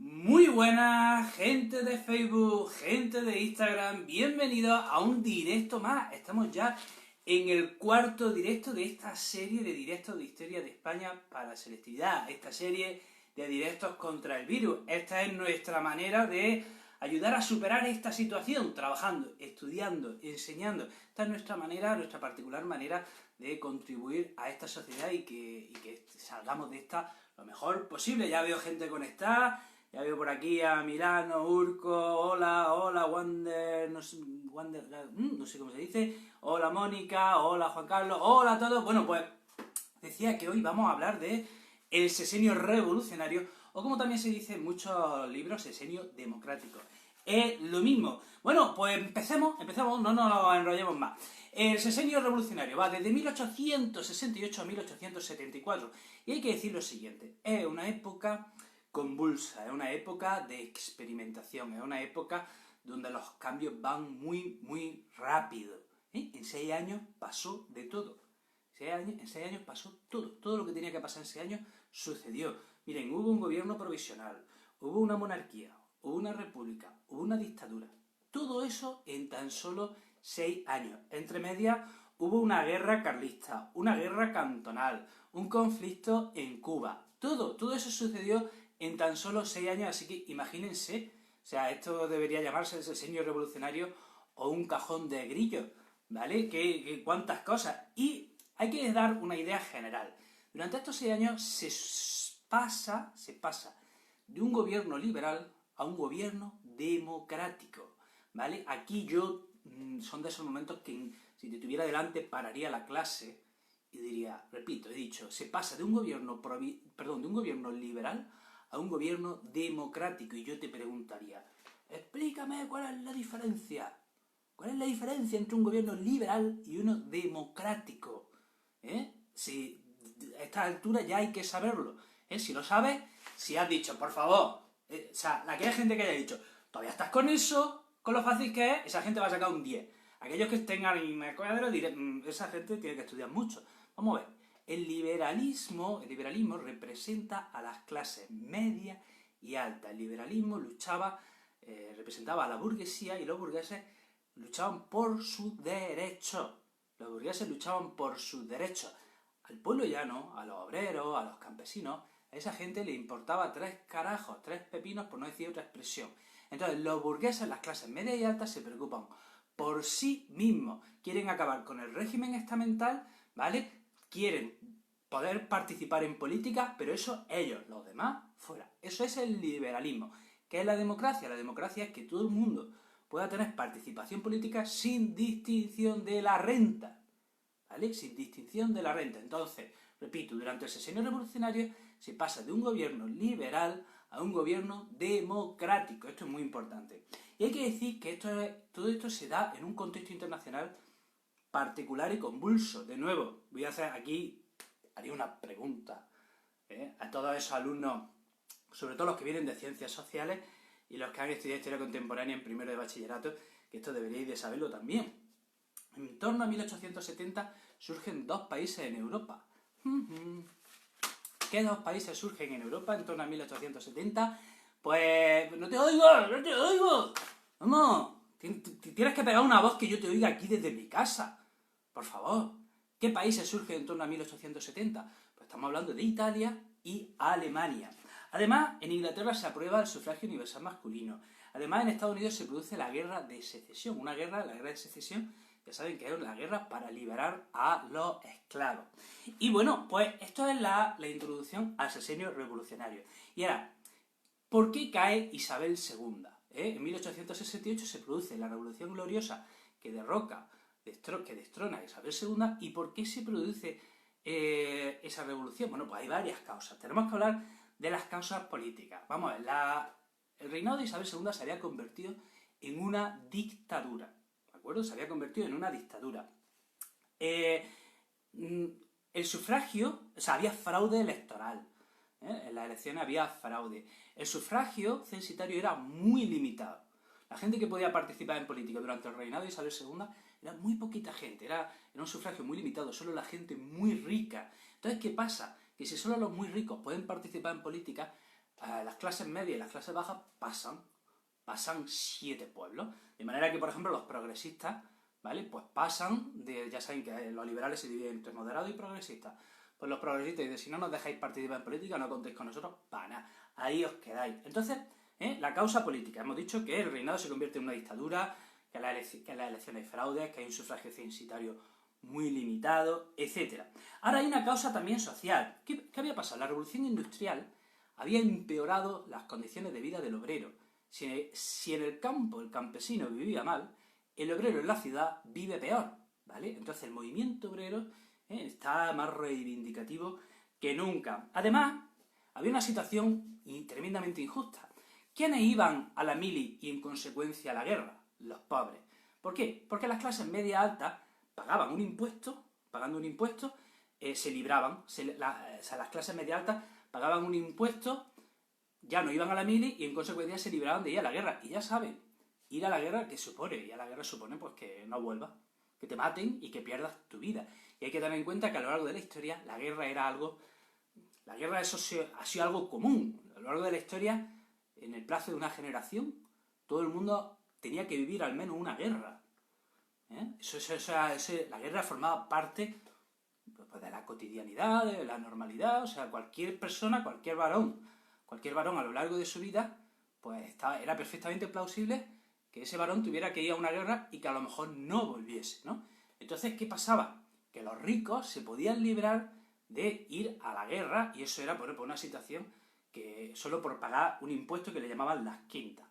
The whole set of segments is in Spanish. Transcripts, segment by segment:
Muy buenas, gente de Facebook, gente de Instagram, bienvenidos a un directo más. Estamos ya en el cuarto directo de esta serie de directos de historia de España para la selectividad, esta serie de directos contra el virus. Esta es nuestra manera de ayudar a superar esta situación, trabajando, estudiando, enseñando. Esta es nuestra manera, nuestra particular manera de contribuir a esta sociedad y que salgamos de esta lo mejor posible. Ya veo gente conectada. Ya veo por aquí a Milano, Urco, hola, Wander, no sé cómo se dice, hola Mónica, hola Juan Carlos, hola a todos. Bueno, pues decía que hoy vamos a hablar de el sesenio revolucionario, o como también se dice en muchos libros, sesenio democrático. Es lo mismo. Bueno, pues empecemos, no nos enrollemos más. El sesenio revolucionario va desde 1868 a 1874, y hay que decir lo siguiente, es una época convulsa, es una época de experimentación, es una época donde los cambios van muy rápido. En 6 años pasó de todo. En 6 años pasó todo lo que tenía que pasar en 6 años sucedió. Miren, hubo un gobierno provisional, hubo una monarquía, hubo una república, hubo una dictadura. Todo eso en tan solo 6 años. Entre medias hubo una guerra carlista, una guerra cantonal, un conflicto en Cuba. Todo eso sucedió en tan solo 6 años, así que imagínense, o sea, esto debería llamarse el sesenio revolucionario o un cajón de grillos, ¿vale? ¿Qué cuántas cosas. Y hay que dar una idea general. Durante estos 6 años se pasa de un gobierno liberal a un gobierno democrático, ¿vale? Aquí yo, son de esos momentos que si te tuviera delante pararía la clase y diría, repito, he dicho, se pasa de un gobierno liberal a un gobierno democrático. Y yo te preguntaría, explícame cuál es la diferencia. ¿Cuál es la diferencia entre un gobierno liberal y uno democrático? Si a esta altura ya hay que saberlo. Si lo sabes, si has dicho, por favor, o sea, aquella gente que haya dicho, todavía estás con eso, con lo fácil que es, esa gente va a sacar un 10. Aquellos que estén ahí en el cuadro dirán, esa gente tiene que estudiar mucho. Vamos a ver. El liberalismo representa a las clases medias y altas. El liberalismo representaba a la burguesía, y los burgueses luchaban por sus derechos. Los burgueses luchaban por sus derechos. Al pueblo llano, a los obreros, a los campesinos, a esa gente le importaba 3 carajos, 3 pepinos, por no decir otra expresión. Entonces, los burgueses, las clases medias y altas, se preocupan por sí mismos. Quieren acabar con el régimen estamental, ¿vale? Quieren poder participar en política, pero eso ellos, los demás, fuera. Eso es el liberalismo. ¿Qué es la democracia? La democracia es que todo el mundo pueda tener participación política sin distinción de la renta, ¿vale? Sin distinción de la renta. Entonces, repito, durante el sesenio revolucionario se pasa de un gobierno liberal a un gobierno democrático. Esto es muy importante. Y hay que decir que todo esto se da en un contexto internacional particular y convulso. De nuevo, voy a hacer aquí, haría una pregunta a todos esos alumnos, sobre todo los que vienen de ciencias sociales y los que han estudiado historia contemporánea en primero de bachillerato, que esto deberíais de saberlo también. En torno a 1870 surgen 2 países en Europa. ¿Qué 2 países surgen en Europa en torno a 1870? Pues... ¡No te oigo! Vamos, tienes que pegar una voz que yo te oiga aquí desde mi casa. Por favor. ¿Qué países surgen en torno a 1870? Pues estamos hablando de Italia y Alemania. Además, en Inglaterra se aprueba el sufragio universal masculino. Además, en Estados Unidos se produce la guerra de secesión. La guerra de secesión, ya saben que es la guerra para liberar a los esclavos. Y bueno, pues esto es la introducción al sesenio revolucionario. Y ahora, ¿por qué cae Isabel II? En 1868 se produce la Revolución Gloriosa que destrona a Isabel II. ¿Y por qué se produce esa revolución? Bueno, pues hay varias causas. Tenemos que hablar de las causas políticas. Vamos a ver, el reinado de Isabel II se había convertido en una dictadura, ¿de acuerdo? Se había convertido en una dictadura. El sufragio, o sea, había fraude electoral. En las elecciones había fraude. El sufragio censitario era muy limitado. La gente que podía participar en política durante el reinado de Isabel II era muy poquita gente. Era un sufragio muy limitado, solo la gente muy rica. Entonces, ¿qué pasa? Que si solo los muy ricos pueden participar en política, las clases medias y las clases bajas pasan 7 pueblos. De manera que, por ejemplo, los progresistas, ¿vale? Pues pasan ya saben que los liberales se dividen entre moderados y progresistas. Pues los progresistas dicen, si no nos dejáis participar en política, no contéis con nosotros, para nada. Ahí os quedáis. Entonces, la causa política. Hemos dicho que el reinado se convierte en una dictadura, que en las elecciones hay fraudes, que hay un sufragio censitario muy limitado, etc. Ahora hay una causa también social. ¿Qué había pasado? La revolución industrial había empeorado las condiciones de vida del obrero. Si en el campo el campesino vivía mal, el obrero en la ciudad vive peor, ¿vale? Entonces el movimiento obrero está más reivindicativo que nunca. Además, había una situación tremendamente injusta. ¿Quiénes iban a la mili y en consecuencia a la guerra? Los pobres. ¿Por qué? Porque las clases media altas pagaban un impuesto, pagando un impuesto, se libraban. Las clases media altas pagaban un impuesto, ya no iban a la mili y en consecuencia se libraban de ir a la guerra. Y ya saben, ir a la guerra, ¿qué supone? Ir a la guerra supone pues que no vuelvas, que te maten y que pierdas tu vida. Y hay que tener en cuenta que a lo largo de la historia la guerra era algo... La guerra eso ha sido algo común. A lo largo de la historia, en el plazo de una generación, todo el mundo tenía que vivir al menos una guerra. La guerra formaba parte pues, de la cotidianidad, de la normalidad. O sea, cualquier persona, cualquier varón a lo largo de su vida, pues era perfectamente plausible que ese varón tuviera que ir a una guerra y que a lo mejor no volviese, ¿no? Entonces, ¿qué pasaba? Que los ricos se podían librar de ir a la guerra, y eso era por una situación que solo por pagar un impuesto que le llamaban las quintas.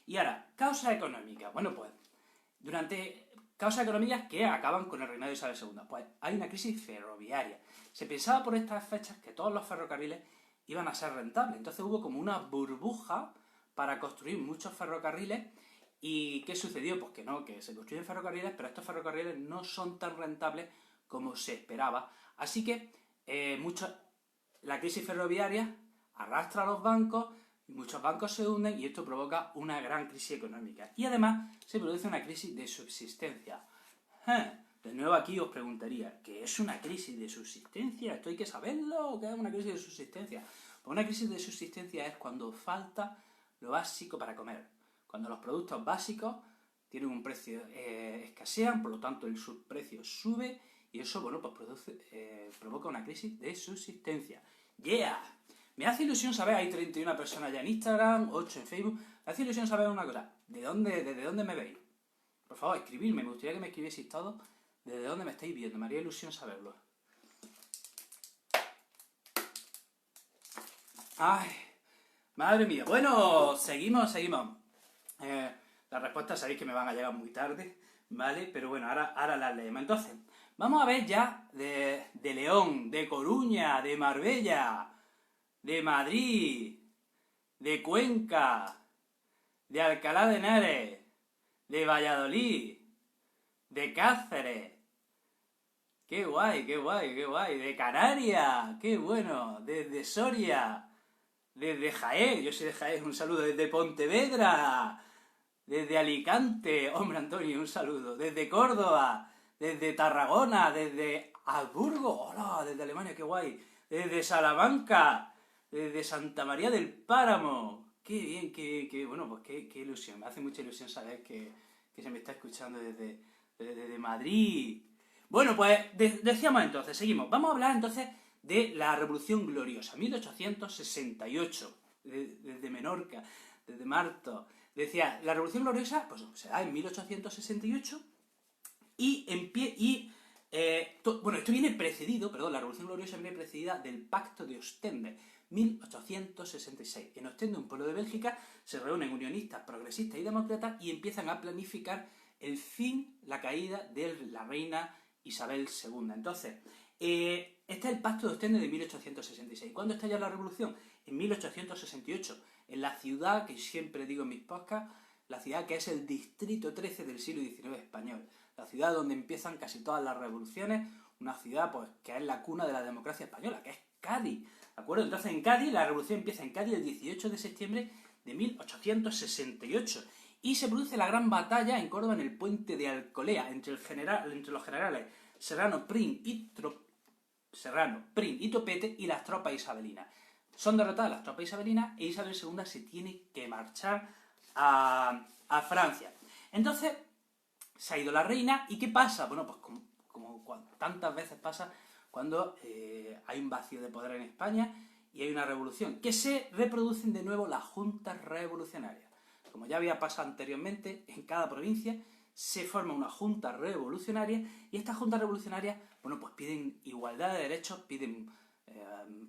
Y ahora, causas económicas. Bueno, pues, causas económicas que acaban con el reinado de Isabel II. Pues hay una crisis ferroviaria. Se pensaba por estas fechas que todos los ferrocarriles iban a ser rentables. Entonces hubo como una burbuja para construir muchos ferrocarriles. ¿Y qué sucedió? Pues que no, que se construyen ferrocarriles, pero estos ferrocarriles no son tan rentables como se esperaba. Así que la crisis ferroviaria arrastra a los bancos, y muchos bancos se hunden y esto provoca una gran crisis económica. Y además se produce una crisis de subsistencia. De nuevo aquí os preguntaría, ¿qué es una crisis de subsistencia? ¿Esto hay que saberlo? ¿Qué es una crisis de subsistencia? Pues una crisis de subsistencia es cuando falta lo básico para comer. Cuando los productos básicos tienen un precio, escasean, por lo tanto el subprecio sube y eso, bueno, pues provoca una crisis de subsistencia. ¡Yeah! Me hace ilusión saber, hay 31 personas ya en Instagram, 8 en Facebook, me hace ilusión saber una cosa, ¿desde dónde me veis? Por favor, escribidme, me gustaría que me escribieseis todos desde dónde me estáis viendo, me haría ilusión saberlo. ¡Ay! Madre mía. Bueno, seguimos. Las respuestas sabéis que me van a llegar muy tarde, ¿vale? Pero bueno, ahora las leemos. Entonces, vamos a ver ya de León, de Coruña, de Marbella, de Madrid, de Cuenca, de Alcalá de Henares, de Valladolid, de Cáceres. ¡Qué guay! De Canarias, ¡qué bueno! Desde Soria, desde Jaén, yo soy de Jaén, un saludo. Desde Pontevedra, desde Alicante, hombre Antonio, un saludo. Desde Córdoba, desde Tarragona, desde Hamburgo, hola, desde Alemania, qué guay. Desde Salamanca, desde Santa María del Páramo. Qué bien, qué bueno, pues qué ilusión. Me hace mucha ilusión saber que se me está escuchando desde Madrid. Bueno, pues decíamos entonces, seguimos. Vamos a hablar entonces de la Revolución Gloriosa, 1868, desde Menorca, desde Marto. Decía, la Revolución Gloriosa pues se da en 1868 bueno, esto viene precedido, la Revolución Gloriosa viene precedida del Pacto de Ostende, 1866. En Ostende, un pueblo de Bélgica, se reúnen unionistas, progresistas y demócratas y empiezan a planificar la caída de la reina Isabel II. Entonces, este es el Pacto de Ostende de 1866. ¿Cuándo estalla la Revolución? En 1868, en la ciudad que siempre digo en mis podcasts, la ciudad que es el distrito 13 del siglo XIX español, la ciudad donde empiezan casi todas las revoluciones, una ciudad pues que es la cuna de la democracia española, que es Cádiz, ¿de acuerdo? Entonces en Cádiz, la revolución empieza en Cádiz el 18 de septiembre de 1868 y se produce la gran batalla en Córdoba en el puente de Alcolea entre los generales Serrano, Prim y Topete y las tropas isabelinas. Son derrotadas las tropas isabelinas e Isabel II se tiene que marchar a Francia. Entonces, se ha ido la reina, ¿y qué pasa? Bueno, pues como tantas veces pasa cuando hay un vacío de poder en España y hay una revolución, que se reproducen de nuevo las juntas revolucionarias. Como ya había pasado anteriormente, en cada provincia se forma una junta revolucionaria y estas juntas revolucionarias, bueno, pues piden igualdad de derechos, piden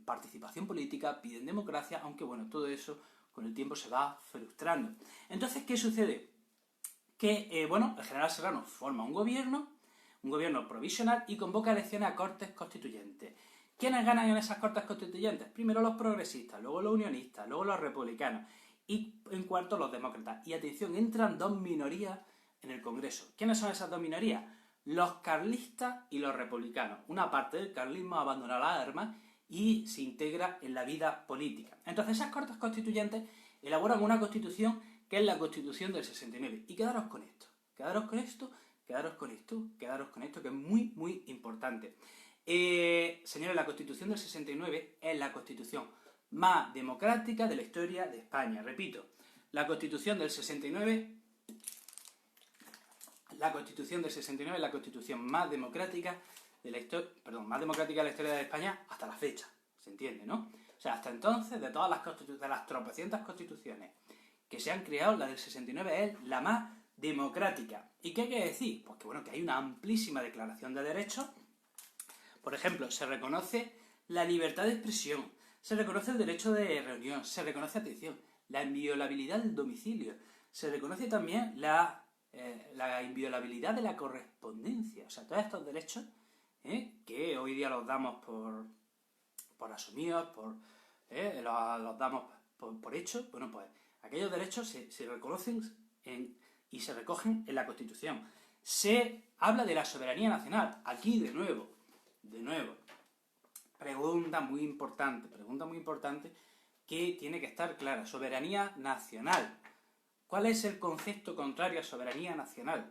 participación política, piden democracia, aunque bueno, todo eso con el tiempo se va frustrando. Entonces, ¿qué sucede? Que, bueno, el general Serrano forma un gobierno provisional y convoca elecciones a cortes constituyentes. ¿Quiénes ganan en esas cortes constituyentes? Primero los progresistas, luego los unionistas, luego los republicanos y en cuarto los demócratas. Y atención, entran dos minorías en el Congreso. ¿Quiénes son esas dos minorías? Los carlistas y los republicanos. Una parte del carlismo abandona las armas y se integra en la vida política. Entonces esas cortes constituyentes elaboran una constitución que es la Constitución del 69. Y quedaros con esto, quedaros con esto, que es muy, muy importante. Señores, la Constitución del 69 es la Constitución más democrática de la historia de España. Repito, la Constitución del 69... La Constitución del 69 es la Constitución más democrática de la historia, de España hasta la fecha, ¿se entiende, no? O sea, hasta entonces, de todas las tropecientas constituciones que se han creado, la del 69 es la más democrática. ¿Y qué quiere decir? Pues que bueno, que hay una amplísima declaración de derechos. Por ejemplo, se reconoce la libertad de expresión, se reconoce el derecho de reunión, se reconoce, atención, la inviolabilidad del domicilio, se reconoce también la inviolabilidad de la correspondencia. O sea, todos estos derechos que hoy día los damos por asumidos, los damos por hechos, bueno, pues aquellos derechos se reconocen y se recogen en la Constitución. Se habla de la soberanía nacional. Aquí, de nuevo, pregunta muy importante que tiene que estar clara. Soberanía nacional. ¿Cuál es el concepto contrario a soberanía nacional?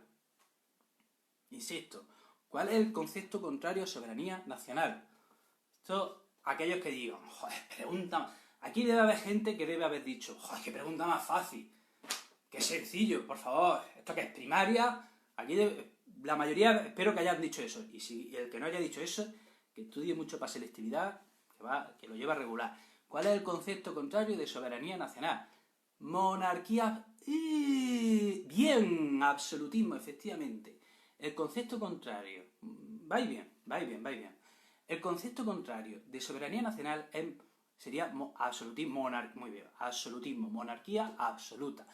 Insisto, ¿cuál es el concepto contrario a soberanía nacional? Esto, aquellos que digan, joder, pregunta... Aquí debe haber gente que debe haber dicho, joder, qué pregunta más fácil, qué sencillo, por favor, esto que es primaria, aquí la mayoría espero que hayan dicho eso, y si el que no haya dicho eso, que estudie mucho para selectividad, que lo lleva a regular. ¿Cuál es el concepto contrario de soberanía nacional? Monarquía... Bien, absolutismo, efectivamente. El concepto contrario... vais bien. El concepto contrario de soberanía nacional sería absolutismo, absolutismo, monarquía absoluta.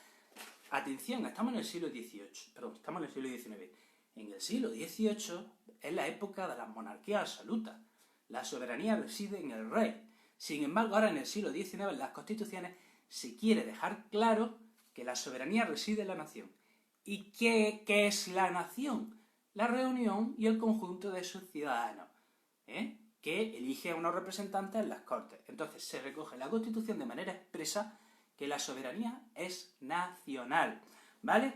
Atención, estamos en el siglo XVIII, estamos en el siglo XIX. En el siglo XVIII es la época de las monarquías absolutas. La soberanía reside en el rey. Sin embargo, ahora en el siglo XIX, en las constituciones, se quiere dejar claro que la soberanía reside en la nación. ¿Y qué es la nación? La reunión y el conjunto de sus ciudadanos, que elige a unos representantes en las Cortes. Entonces se recoge en la Constitución de manera expresa que la soberanía es nacional, ¿vale?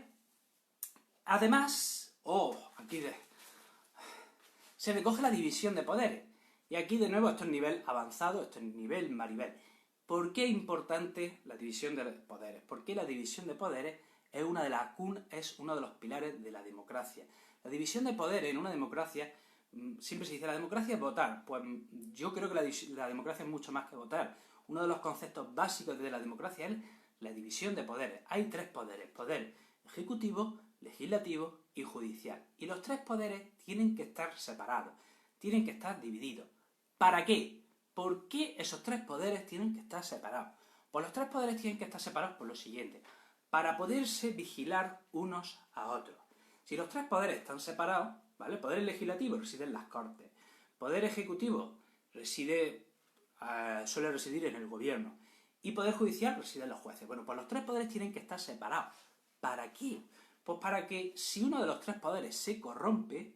Además, se recoge la división de poderes. Y aquí de nuevo esto es nivel avanzado, esto es nivel Maribel. ¿Por qué es importante la división de poderes? Porque la división de poderes es uno de los pilares de la democracia. La división de poderes en una democracia, siempre se dice, la democracia es votar. Pues yo creo que la democracia es mucho más que votar. Uno de los conceptos básicos de la democracia es la división de poderes. Hay tres poderes: poder ejecutivo, legislativo y judicial. Y los tres poderes tienen que estar separados, tienen que estar divididos. ¿Para qué? ¿Por qué esos tres poderes tienen que estar separados? Pues los tres poderes tienen que estar separados por lo siguiente: para poderse vigilar unos a otros. Si los tres poderes están separados, ¿vale? Poder legislativo reside en las Cortes, poder ejecutivo suele residir en el gobierno y poder judicial reside en los jueces. Bueno, pues los tres poderes tienen que estar separados. ¿Para qué? Pues para que si uno de los tres poderes se corrompe,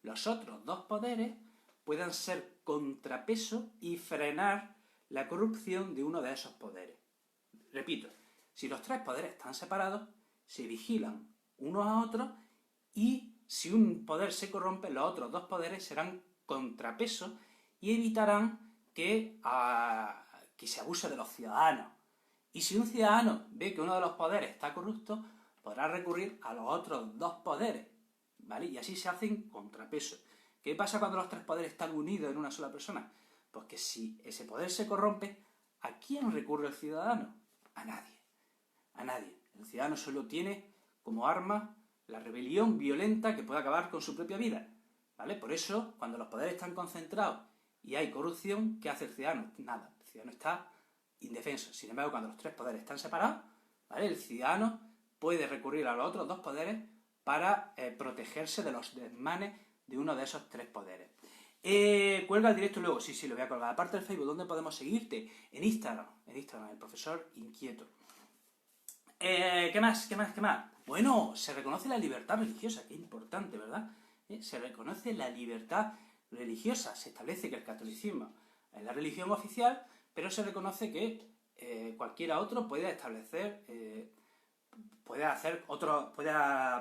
los otros dos poderes puedan ser contrapeso y frenar la corrupción de uno de esos poderes. Repito, si los tres poderes están separados, se vigilan unos a otros y si un poder se corrompe, los otros dos poderes serán contrapeso y evitarán que que se abusa de los ciudadanos. Y si un ciudadano ve que uno de los poderes está corrupto, podrá recurrir a los otros dos poderes, ¿vale? Y así se hacen contrapesos. ¿Qué pasa cuando los tres poderes están unidos en una sola persona? Pues que si ese poder se corrompe, ¿a quién recurre el ciudadano? A nadie. A nadie. El ciudadano solo tiene como arma la rebelión violenta que puede acabar con su propia vida, ¿vale? Por eso, cuando los poderes están concentrados y hay corrupción, ¿qué hace el ciudadano? Nada. El ciudadano está indefenso. Sin embargo, cuando los tres poderes están separados, ¿vale? El ciudadano puede recurrir a los otros dos poderes para protegerse de los desmanes de uno de esos tres poderes. Cuelga el directo luego, sí, lo voy a colgar. Aparte del Facebook, ¿dónde podemos seguirte? En Instagram, el profesor inquieto. ¿Qué más? Bueno, se reconoce la libertad religiosa, qué importante, ¿verdad? Se reconoce la libertad religiosa, se establece que el catolicismo es la religión oficial, pero se reconoce que cualquiera otro puede establecer, puede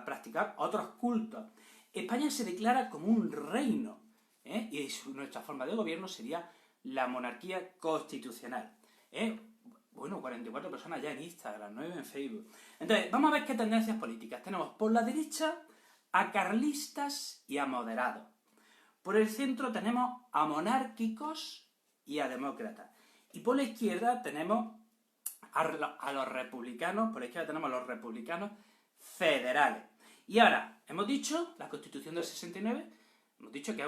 practicar otros cultos. España se declara como un reino, y nuestra forma de gobierno sería la monarquía constitucional. Bueno, 44 personas ya en Instagram, 9 en Facebook. Entonces, vamos a ver qué tendencias políticas. Tenemos por la derecha a carlistas y a moderados. Por el centro tenemos a monárquicos y a demócratas. Y por la izquierda tenemos a los republicanos, por la izquierda tenemos a los republicanos federales. Y ahora, hemos dicho, la Constitución del 69, hemos dicho que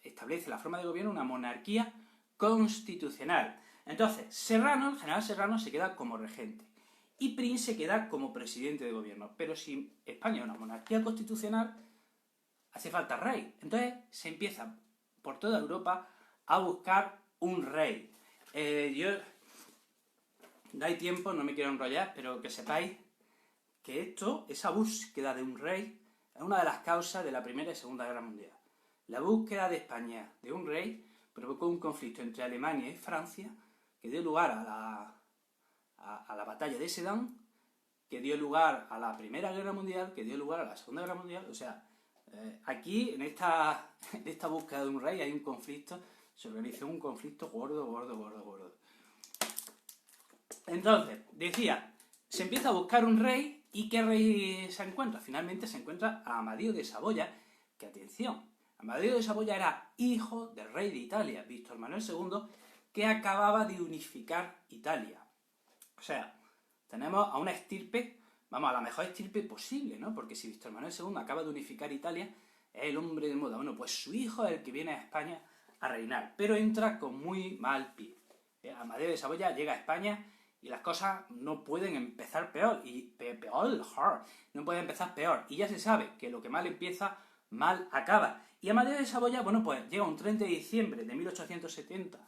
establece la forma de gobierno una monarquía constitucional. Entonces, el general Serrano se queda como regente y Prín se queda como presidente de gobierno. Pero si España es una monarquía constitucional, hace falta rey. Entonces se empieza por toda Europa a buscar un rey. No hay tiempo, no me quiero enrollar, pero que sepáis que esa búsqueda de un rey, es una de las causas de la Primera y Segunda Guerra Mundial. La búsqueda de España de un rey provocó un conflicto entre Alemania y Francia que dio lugar a la batalla de Sedan, que dio lugar a la Primera Guerra Mundial, que dio lugar a la Segunda Guerra Mundial. O sea, aquí, en esta búsqueda de un rey, hay un conflicto, se organizó un conflicto gordo. Entonces, decía, se empieza a buscar un rey, ¿y qué rey se encuentra? Finalmente se encuentra a Amadeo de Saboya, que atención, Amadeo de Saboya era hijo del rey de Italia, Víctor Manuel II, que acababa de unificar Italia. O sea, tenemos a una estirpe, vamos, a la mejor estirpe posible, ¿no? Porque si Víctor Manuel II acaba de unificar Italia, es el hombre de moda. Bueno, pues su hijo es el que viene a España a reinar, pero entra con muy mal pie. Amadeo de Saboya llega a España y las cosas no pueden empezar peor, no pueden empezar peor. Y ya se sabe que lo que mal empieza, mal acaba. Y Amadeo de Saboya, bueno, pues llega un 30 de diciembre de 1870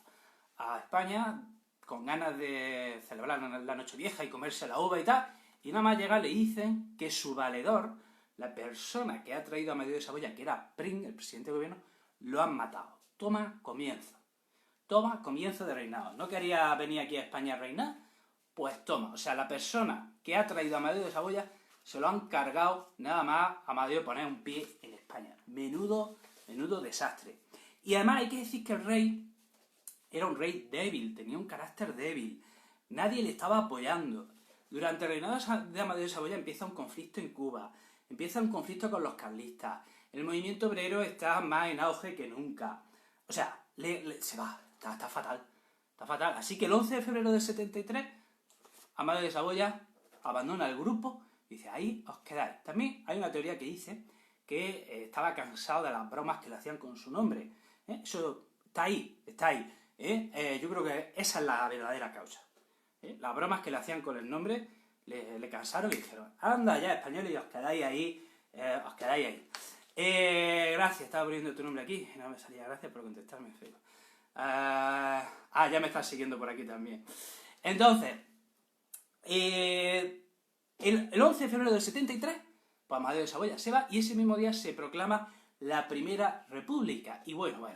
a España con ganas de celebrar la Nochevieja y comerse la uva y tal, y nada más llegar le dicen que su valedor, la persona que ha traído a Amadeo de Saboya, que era Prim, el presidente de gobierno, lo han matado. Toma comienzo de reinado. ¿No quería venir aquí a España a reinar? Pues toma, o sea, la persona que ha traído a Amadeo de Saboya se lo han cargado nada más a Amadeo de poner un pie en España. Menudo desastre. Y además hay que decir que el rey era un rey débil, tenía un carácter débil. Nadie le estaba apoyando. Durante el reinado de Amadeo de Saboya empieza un conflicto en Cuba, empieza un conflicto con los carlistas. El movimiento obrero está más en auge que nunca. O sea, se va, está fatal. Está fatal. Así que el 11 de febrero del 73, Amadeo de Saboya abandona el grupo y dice, ahí os quedáis. También hay una teoría que dice que estaba cansado de las bromas que le hacían con su nombre. Eso está ahí. Yo creo que esa es la verdadera causa. Las bromas que le hacían con el nombre le cansaron y dijeron, anda ya, españoles, y os quedáis ahí. Gracias, estaba poniendo tu nombre aquí. No me salía, gracias por contestarme en Facebook. Ya me estás siguiendo por aquí también. Entonces, el 11 de febrero del 73, pues Amadeo de Saboya se va y ese mismo día se proclama la Primera República. Y bueno,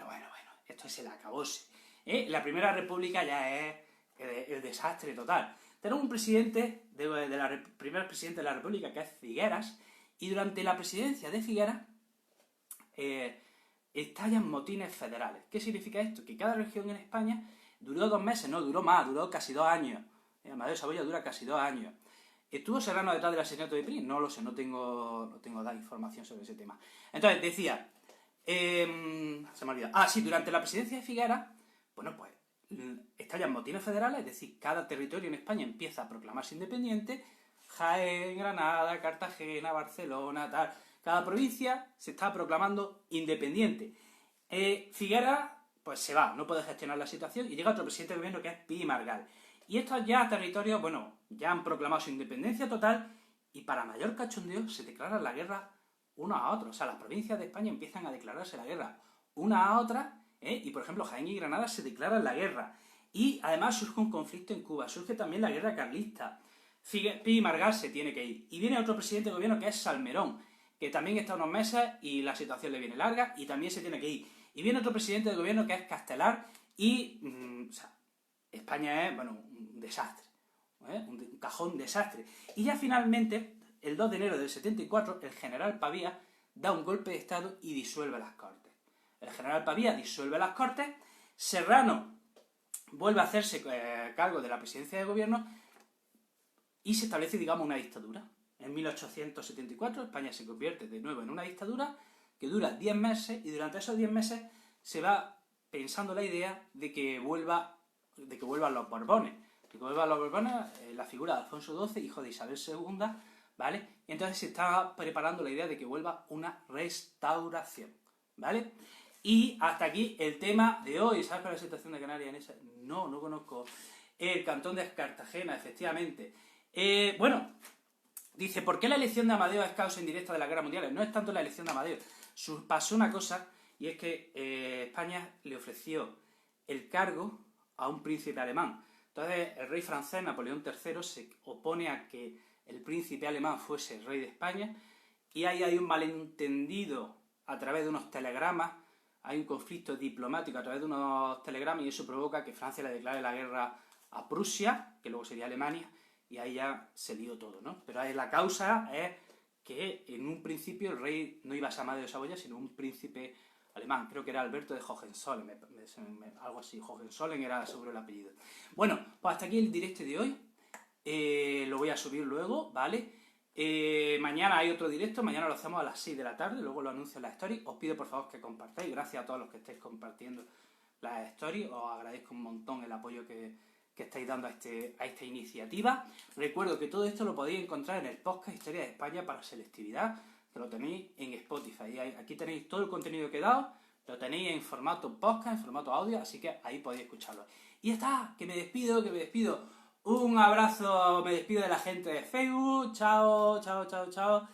esto es el acabose. La Primera República ya es el desastre total. Tenemos un presidente, primer presidente de la República, que es Figueras, y durante la presidencia de Figueras estallan motines federales. ¿Qué significa esto? Que cada región en España Duró 2 meses, no, duró más, duró casi 2 años. Amadeo Saboya dura casi 2 años. ¿Estuvo Serrano detrás del asesinato de Prim? No lo sé, no tengo información sobre ese tema. Entonces, decía, se me ha olvidado. Ah, sí, durante la presidencia de Figueras, bueno, pues estallan motines federales, es decir, cada territorio en España empieza a proclamarse independiente. Jaén, Granada, Cartagena, Barcelona, tal. Cada provincia se está proclamando independiente. Figueras, pues se va, no puede gestionar la situación y llega otro presidente de gobierno que es Pi Margal. Y estos ya territorios, bueno, ya han proclamado su independencia total y para mayor cachondeo se declaran la guerra unos a otros. O sea, las provincias de España empiezan a declararse la guerra una a otra, y por ejemplo Jaén y Granada se declaran la guerra. Y además surge un conflicto en Cuba, surge también la guerra carlista. Pi Margal se tiene que ir. Y viene otro presidente de gobierno que es Salmerón, que también está unos meses y la situación le viene larga y también se tiene que ir. Y viene otro presidente de gobierno que es Castelar y o sea, España es, bueno, un desastre, un cajón desastre. Y ya finalmente, el 2 de enero del 74, el general Pavía da un golpe de Estado y disuelve las Cortes. El general Pavía disuelve las Cortes, Serrano vuelve a hacerse cargo de la presidencia de gobierno y se establece, digamos, una dictadura. En 1874 España se convierte de nuevo en una dictadura que dura 10 meses y durante esos 10 meses se va pensando la idea de que vuelvan los Borbones. Que vuelvan los Borbones, la figura de Alfonso XII, hijo de Isabel II, ¿vale? Y entonces se está preparando la idea de que vuelva una restauración, ¿vale? Y hasta aquí el tema de hoy. ¿Sabes cuál es la situación de Canarias en esa? No, no conozco. El cantón de Cartagena, efectivamente. Bueno, dice, ¿por qué la elección de Amadeo es causa indirecta de las guerras mundiales? No es tanto la elección de Amadeo. Pasó una cosa, y es que España le ofreció el cargo a un príncipe alemán. Entonces, el rey francés, Napoleón III, se opone a que el príncipe alemán fuese el rey de España, y ahí hay un malentendido a través de unos telegramas, hay un conflicto diplomático a través de unos telegramas, y eso provoca que Francia le declare la guerra a Prusia, que luego sería Alemania, y ahí ya se lió todo, ¿no? Pero ahí la causa es que en un principio el rey no iba a ser Amadeo de Saboya, sino un príncipe alemán, creo que era Alberto de Hohenzollern, algo así, Hohenzollern era sobre el apellido. Bueno, pues hasta aquí el directo de hoy, lo voy a subir luego, ¿vale? Mañana hay otro directo, mañana lo hacemos a las 6 de la tarde, luego lo anuncio en la story. Os pido por favor que compartáis, gracias a todos los que estáis compartiendo las stories, os agradezco un montón el apoyo que estáis dando a esta iniciativa. Recuerdo que todo esto lo podéis encontrar en el podcast Historia de España para Selectividad, que lo tenéis en Spotify. Aquí tenéis todo el contenido que he dado, lo tenéis en formato podcast, en formato audio, así que ahí podéis escucharlo. Y ya está, que me despido. Un abrazo, me despido de la gente de Facebook. Chao, chao, chao, chao.